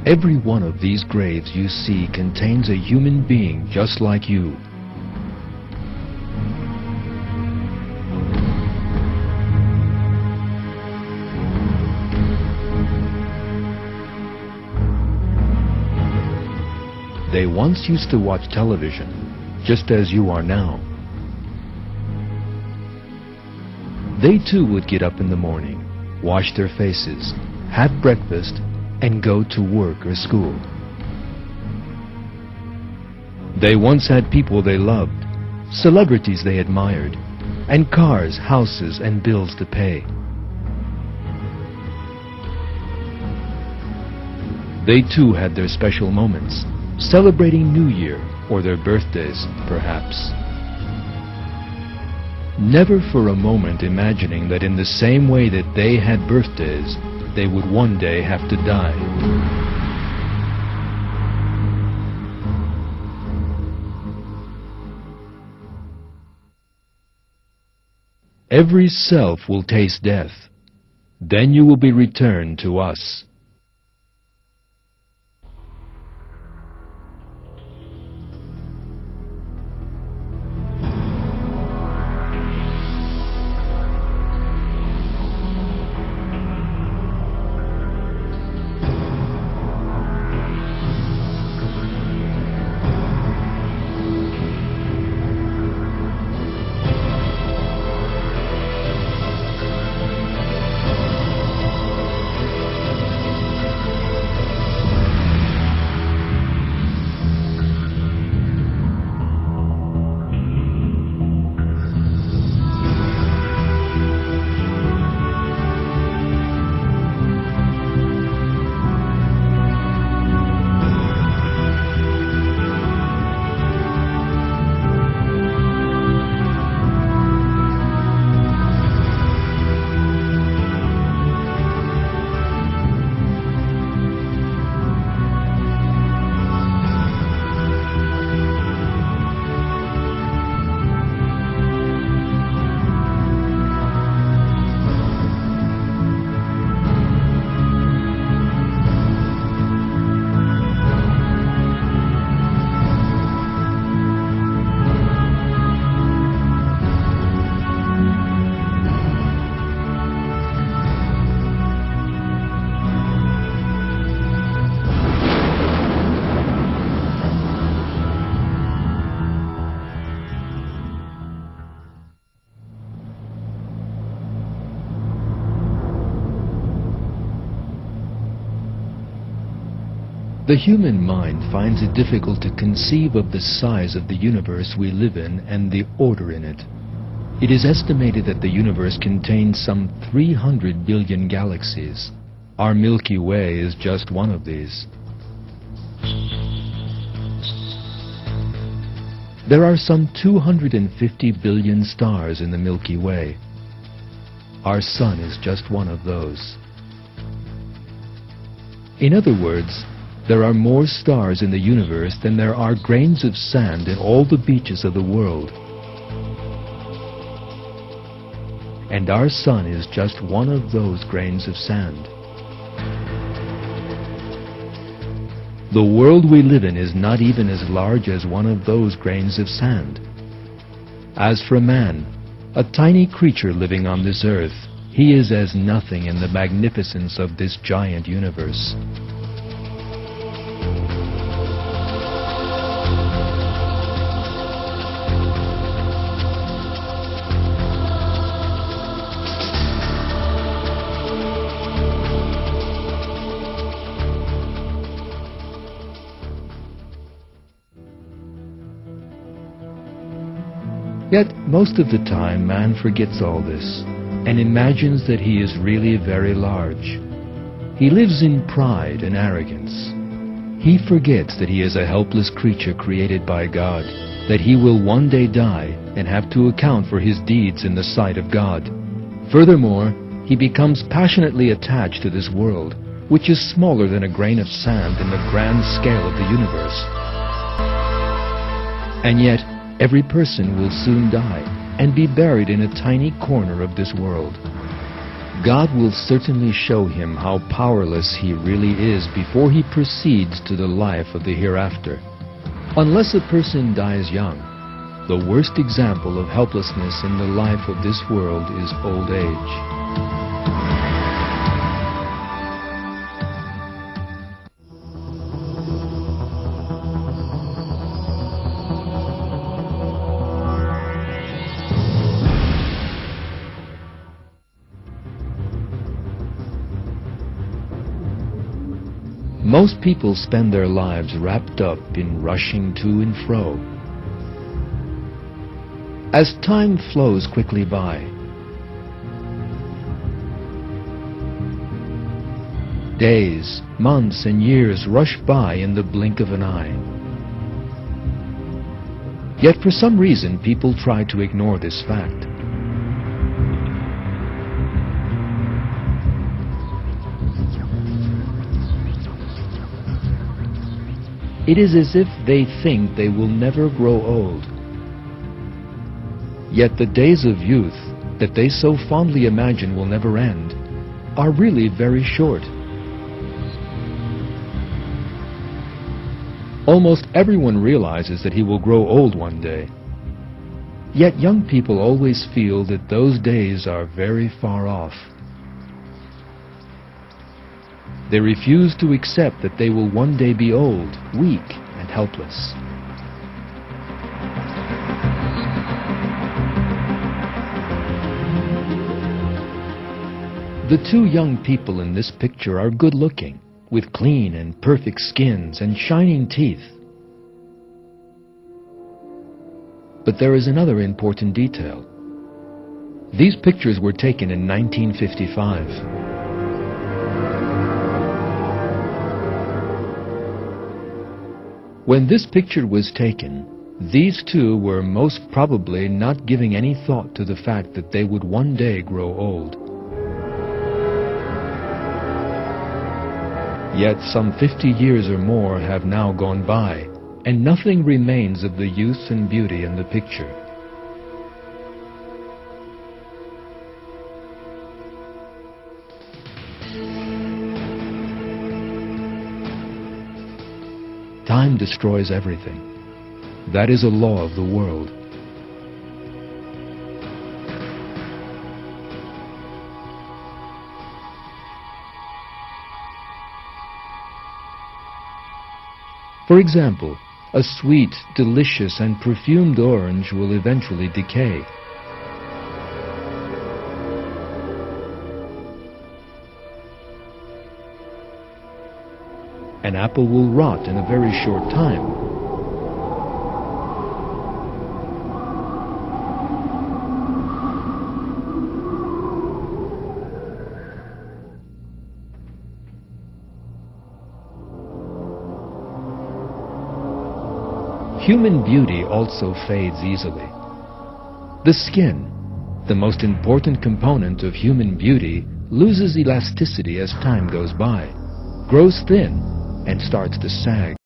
Every one of these graves you see contains a human being just like you. They once used to watch television, just as you are now. They too would get up in the morning, wash their faces, have breakfast, and go to work or school. They once had people they loved, celebrities they admired, and cars, houses, and bills to pay. They too had their special moments, celebrating New Year or their birthdays, perhaps. Never for a moment imagining that in the same way that they had birthdays, they would one day have to die. Every self will taste death. Then you will be returned to us. The human mind finds it difficult to conceive of the size of the universe we live in and the order in it. It is estimated that the universe contains some 300 billion galaxies. Our Milky Way is just one of these. There are some 250 billion stars in the Milky Way. Our Sun is just one of those. In other words, there are more stars in the universe than there are grains of sand in all the beaches of the world. And our Sun is just one of those grains of sand. The world we live in is not even as large as one of those grains of sand. As for man, a tiny creature living on this earth, he is as nothing in the magnificence of this giant universe. Yet, most of the time, man forgets all this and imagines that he is really very large. He lives in pride and arrogance. He forgets that he is a helpless creature created by God, that he will one day die and have to account for his deeds in the sight of God. Furthermore, he becomes passionately attached to this world, which is smaller than a grain of sand in the grand scale of the universe. And yet, every person will soon die and be buried in a tiny corner of this world. God will certainly show him how powerless he really is before he proceeds to the life of the hereafter. Unless a person dies young, the worst example of helplessness in the life of this world is old age. Most people spend their lives wrapped up in rushing to and fro. As time flows quickly by, days, months, and years rush by in the blink of an eye. Yet for some reason people try to ignore this fact. It is as if they think they will never grow old. Yet the days of youth that they so fondly imagine will never end are really very short. Almost everyone realizes that he will grow old one day. Yet young people always feel that those days are very far off. They refuse to accept that they will one day be old, weak, and helpless. The two young people in this picture are good-looking, with clean and perfect skins and shining teeth. But there is another important detail. These pictures were taken in 1955. When this picture was taken, these two were most probably not giving any thought to the fact that they would one day grow old. Yet some 50 years or more have now gone by, and nothing remains of the youth and beauty in the picture. Time destroys everything. That is a law of the world. For example, a sweet, delicious, and perfumed orange will eventually decay. An apple will rot in a very short time. Human beauty also fades easily. The skin, the most important component of human beauty, loses elasticity as time goes by, grows thin, and starts to sag.